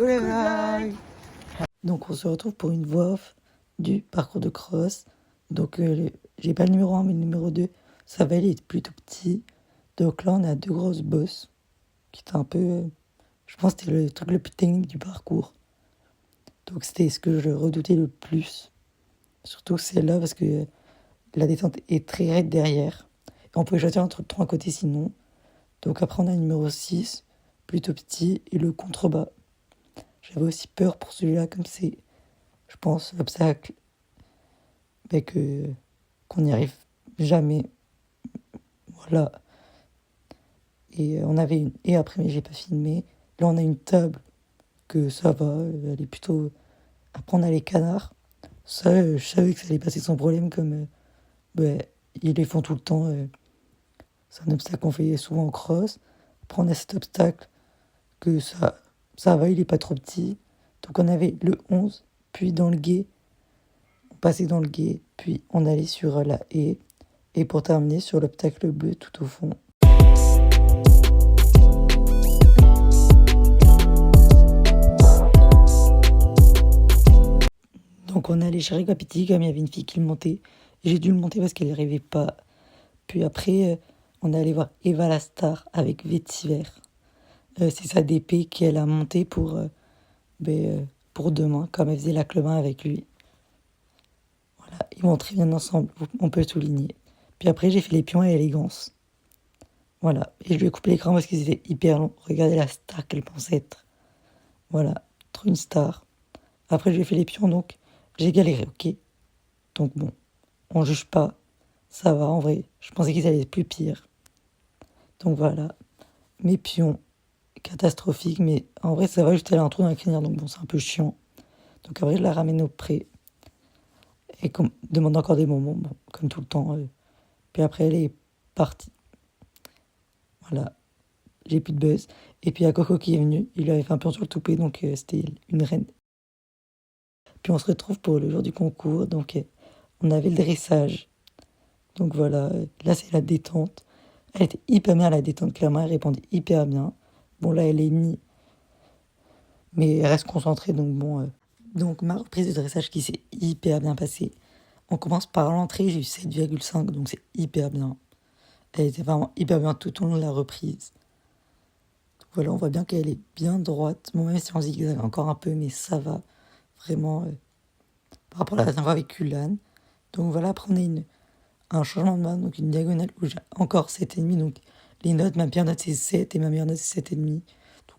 Collègue. Donc on se retrouve pour une voix off du parcours de cross. Donc j'ai pas le numéro 1 mais le numéro 2, ça va, il est plutôt petit. Donc là on a deux grosses bosses qui étaient un peu... je pense que c'était le truc le plus technique du parcours. Donc c'était ce que je redoutais le plus. Surtout celle-là parce que la descente est très raide derrière. Et on pouvait choisir entre trois côtés sinon. Donc après on a le numéro 6, plutôt petit, et le contrebas. J'avais aussi peur pour celui-là, comme c'est, je pense, l'obstacle, qu'on n'y arrive jamais. Voilà. Et on avait une... Et après, mais j'ai pas filmé. Là, on a une table que ça va, elle est plutôt... Après, on a les canards. Ça, je savais que ça allait passer sans problème, comme ils les font tout le temps. C'est un obstacle qu'on fait souvent en cross. Après, on a cet obstacle que ça va, il est pas trop petit. Donc, on avait le 11, puis dans le gué, on passait dans le gué, puis on allait sur la haie. Et pour terminer, sur l'obstacle bleu tout au fond. Donc on est allé chez Recapiti, comme il y avait une fille qui le montait. J'ai dû le monter parce qu'elle n'y arrivait pas. Puis après, on est allé voir Eva la star avec Vétiver. C'est sa DP qu'elle a montée pour demain, comme elle faisait la club 1 avec lui. Voilà, ils vont très bien ensemble, on peut souligner. Puis après, j'ai fait les pions et élégance. Voilà, et je lui ai coupé l'écran parce qu'ils étaient hyper longs. Regardez la star qu'elle pensait être. Voilà, trop une star. Après, j'ai fait les pions, donc j'ai galéré, ok. Donc bon, on juge pas, ça va en vrai. Je pensais qu'ils allaient être plus pire. Donc voilà, mes pions, catastrophiques, mais en vrai ça va, juste aller un trou dans la crinière, donc bon, c'est un peu chiant. Donc après, je la ramène au pré. Et comme demande encore des moments, bon, comme tout le temps. Puis après, elle est partie. Voilà, j'ai plus de buzz. Et puis il y a Coco qui est venu, il lui avait fait un pion sur le toupet, donc c'était une reine. Puis on se retrouve pour le jour du concours, donc on avait le dressage. Donc voilà, là c'est la détente. Elle était hyper bien la détente, clairement, elle répondait hyper bien. Bon là elle est mise, mais elle reste concentrée, donc bon. Donc ma reprise de dressage qui s'est hyper bien passée. On commence par l'entrée, j'ai eu 7,5, donc c'est hyper bien. Elle était vraiment hyper bien tout au long de la reprise. Donc voilà, on voit bien qu'elle est bien droite. Bon, même si on zigzag encore un peu, mais ça va vraiment par rapport à la dernière fois avec Kulan. Donc voilà, après on a un changement de main, donc une diagonale où j'ai encore 7,5. Donc les notes, ma pire note c'est 7 et ma meilleure note c'est 7,5. Donc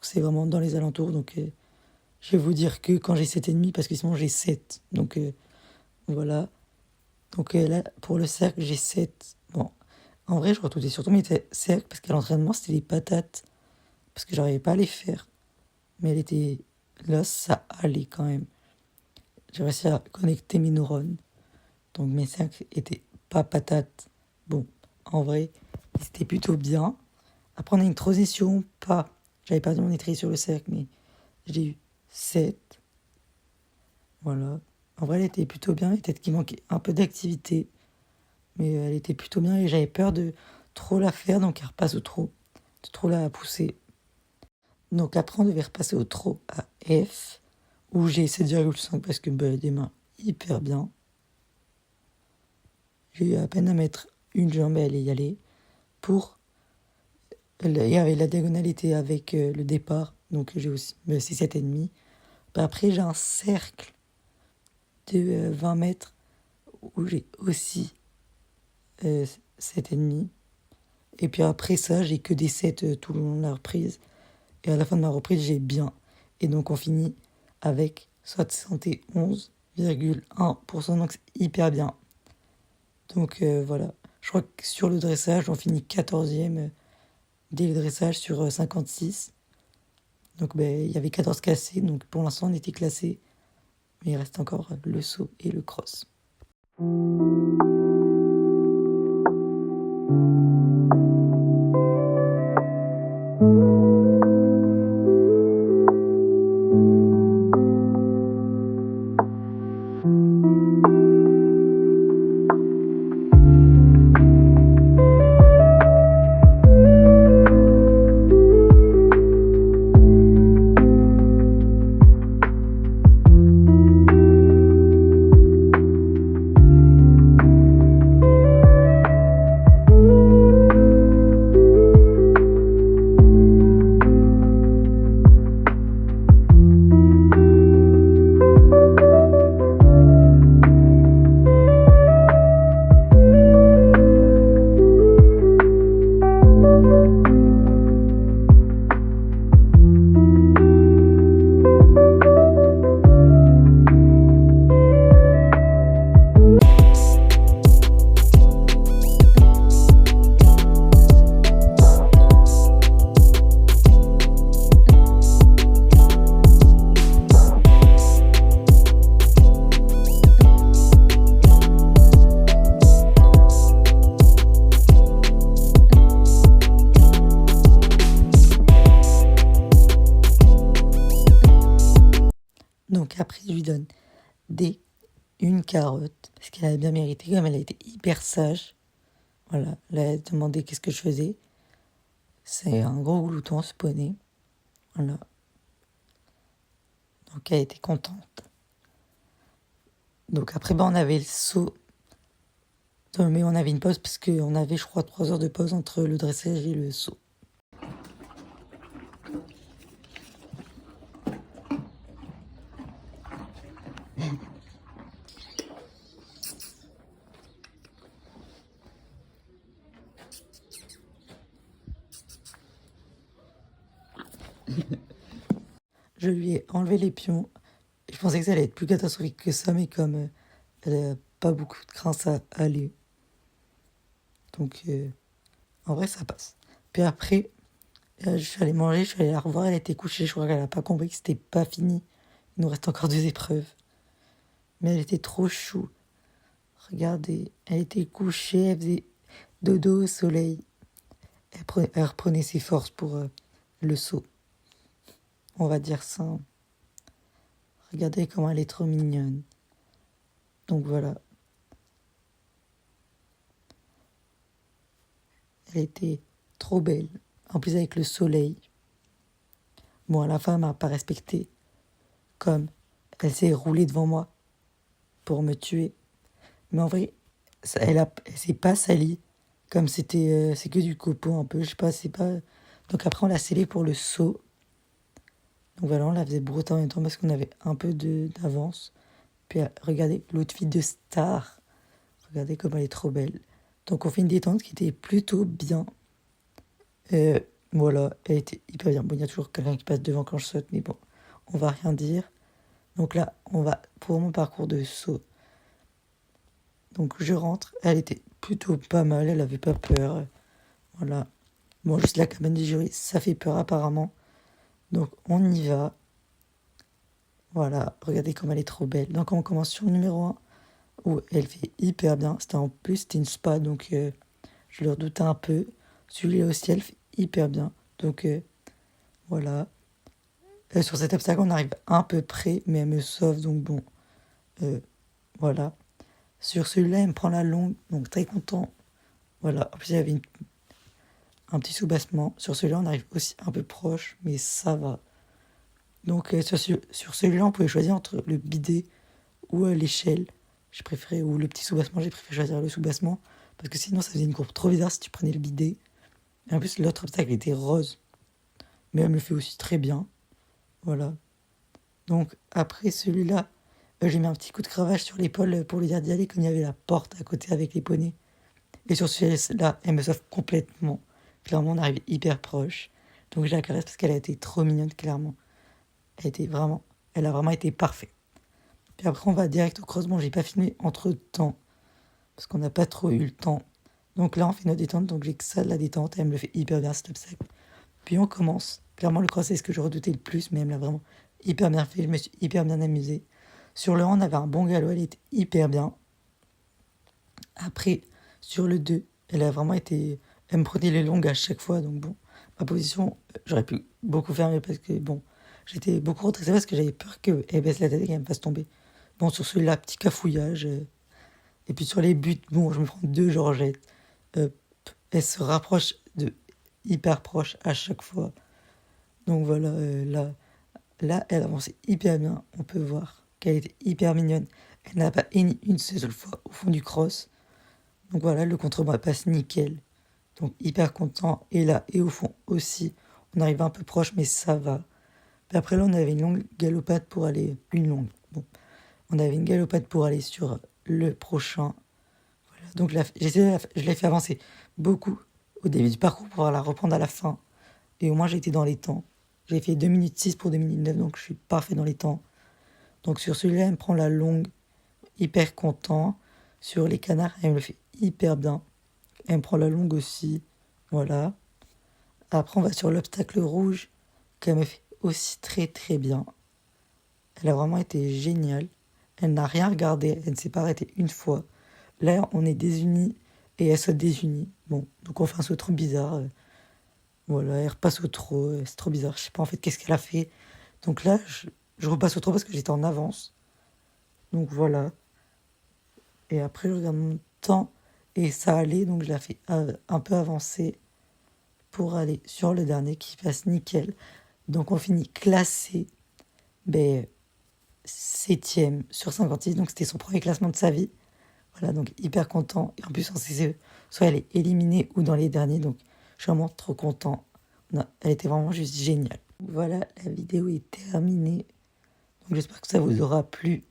c'est vraiment dans les alentours. Donc je vais vous dire que quand j'ai 7,5 parce que sinon j'ai 7. Donc voilà. Donc là, pour le cercle, j'ai 7. Bon, en vrai, je retrouvais surtout mes cercles parce qu'à l'entraînement, c'était des patates. Parce que j'arrivais pas à les faire. Mais elle était là, ça allait quand même. J'ai réussi à connecter mes neurones. Donc mes cercles étaient pas patates. Bon, en vrai, c'était plutôt bien. Après, on a une transition, pas. J'avais perdu mon étrier sur le cercle, mais j'ai eu 7. Voilà. En vrai, elle était plutôt bien. Peut-être qu'il manquait un peu d'activité. Mais elle était plutôt bien et j'avais peur de trop la faire, donc elle repasse au trop. De trop la pousser. Donc après, on devait repasser au trop à F, où j'ai 7,5 parce que des mains hyper bien. J'ai eu à peine à mettre une jambe et aller y aller. Il y avait la diagonalité avec le départ, donc j'ai aussi c'est 7,5. Après, j'ai un cercle de 20 mètres où j'ai aussi 7,5. Et puis après ça, j'ai que des 7 tout le long de la reprise. Et à la fin de ma reprise, j'ai bien. Et donc on finit avec 71,1%, donc c'est hyper bien. Donc voilà, je crois que sur le dressage, on finit 14e dès le dressage sur 56. Donc il y avait 14 cassés, donc pour l'instant on était classés. Mais il reste encore le saut et le cross. Donc après, je lui donne des, une carotte, parce qu'elle a bien mérité, comme elle a été hyper sage. Voilà, elle a demandé qu'est-ce que je faisais. C'est un gros glouton, ce poney. Voilà. Donc elle était contente. Donc après, on avait le seau. Mais on avait une pause parce qu'on avait, je crois, 3 heures de pause entre le dressage et le saut. Je lui ai enlevé les pions. Je pensais que ça allait être plus catastrophique que ça, mais comme elle n'a pas beaucoup de crainte, ça allait. Donc, en vrai, ça passe. Puis après, je suis allée manger, je suis allée la revoir, elle était couchée. Je crois qu'elle n'a pas compris que c'était pas fini. Il nous reste encore 2 épreuves. Mais elle était trop chou. Regardez, elle était couchée, elle faisait dodo au soleil. Elle reprenait ses forces pour le saut. On va dire ça. Regardez comment elle est trop mignonne. Donc voilà. Elle était trop belle. En plus avec le soleil. Bon, à la fin, elle m'a pas respecté. Comme elle s'est roulée devant moi pour me tuer. Mais en vrai, elle s'est pas salie. Comme c'est que du copeau un peu. Je sais pas, c'est pas. Donc après, on l'a scellée pour le saut. Donc voilà, on la faisait brouter en même temps parce qu'on avait un peu d'avance. Puis regardez, l'outfit de star. Regardez comme elle est trop belle. Donc on fait une détente qui était plutôt bien. Voilà, elle était hyper bien. Bon, il y a toujours quelqu'un qui passe devant quand je saute, mais bon, on va rien dire. Donc là, on va pour mon parcours de saut. Donc je rentre, elle était plutôt pas mal, elle avait pas peur. Voilà. Bon, juste la cabane du jury, ça fait peur apparemment. Donc on y va. Voilà, regardez comme elle est trop belle. Donc on commence sur le numéro 1, où elle fait hyper bien. C'était une spa, donc je le redoutais un peu. Celui-là aussi, elle fait hyper bien. Donc voilà. Sur cet obstacle, on arrive un peu près, mais elle me sauve, donc bon. Voilà. Sur celui-là, elle me prend la longue, donc très content. Voilà. En plus, il y avait un petit soubassement. Sur celui-là, on arrive aussi un peu proche, mais ça va. Donc sur celui-là, on pouvait choisir entre le bidet ou l'échelle. J'ai préféré, ou le petit soubassement, j'ai préféré choisir le soubassement, parce que sinon, ça faisait une courbe trop bizarre si tu prenais le bidet. Et en plus, l'autre obstacle était rose. Mais elle me le fait aussi très bien. Voilà. Donc après celui-là, j'ai mis un petit coup de cravache sur l'épaule pour lui dire d'y aller, comme il y avait la porte à côté avec les poneys. Et sur celui-là, elle me sauve complètement. Clairement, on arrive hyper proche. Donc je la caresse parce qu'elle a été trop mignonne, clairement. Elle a vraiment été parfaite. Puis après, on va direct au croisement. J'ai pas filmé entre temps parce qu'on n'a pas trop eu le temps. Donc là, on fait notre détente. Donc j'ai que ça de la détente. Elle me le fait hyper bien, cet obstacle. Puis on commence. Clairement, le cross, c'est ce que je redoutais le plus, mais elle me l'a vraiment hyper bien fait. Je me suis hyper bien amusée. Sur le 1, on avait un bon galop, elle était hyper bien. Après, sur le 2, elle a vraiment été. Elle me prenait les longues à chaque fois, donc bon, ma position, j'aurais pu beaucoup faire, mais parce que bon, j'étais beaucoup retracée parce que j'avais peur qu'elle baisse la tête et qu'elle me fasse tomber. Bon, sur celui-là, petit cafouillage. Et puis sur les buts, bon, je me prends 2 Georgettes. Elle se rapproche de hyper proche à chaque fois. Donc voilà, là, elle avançait hyper bien. On peut voir qu'elle était hyper mignonne. Elle n'a pas émis une seule fois au fond du cross. Donc voilà, le contre-moi passe nickel. Donc hyper content. Et là, et au fond aussi, on arrive un peu proche, mais ça va. Puis après là, on avait une longue galopade pour aller... Une longue, bon. On avait une galopade pour aller sur le prochain. Voilà. Donc là, je l'ai fait avancer beaucoup au début du parcours pour pouvoir la reprendre à la fin. Et au moins, j'étais dans les temps. J'ai fait 2 minutes 6 pour 2 minutes 9, donc je suis parfait dans les temps. Donc sur celui-là, elle me prend la longue, hyper content. Sur les canards, elle me le fait hyper bien. Elle me prend la longue aussi. Voilà. Après, on va sur l'obstacle rouge, qu'elle me fait aussi très très bien. Elle a vraiment été géniale. Elle n'a rien regardé, elle ne s'est pas arrêtée une fois. Là, on est désunis et elle se désunit. Bon, donc on fait un saut trop bizarre. Voilà, elle repasse au trot, c'est trop bizarre. Je sais pas en fait qu'est-ce qu'elle a fait. Donc là, Je repasse au 3 parce que j'étais en avance. Donc voilà. Et après, je regarde mon temps et ça allait. Donc je la fais un peu avancer pour aller sur le dernier qui passe nickel. Donc on finit classé ben, 7e sur 56. Donc c'était son premier classement de sa vie. Voilà, donc hyper content. Et en plus en CCE, soit elle est éliminée ou dans les derniers. Donc je suis vraiment trop content. Non, elle était vraiment juste géniale. Voilà, la vidéo est terminée. Donc j'espère que ça vous aura plu.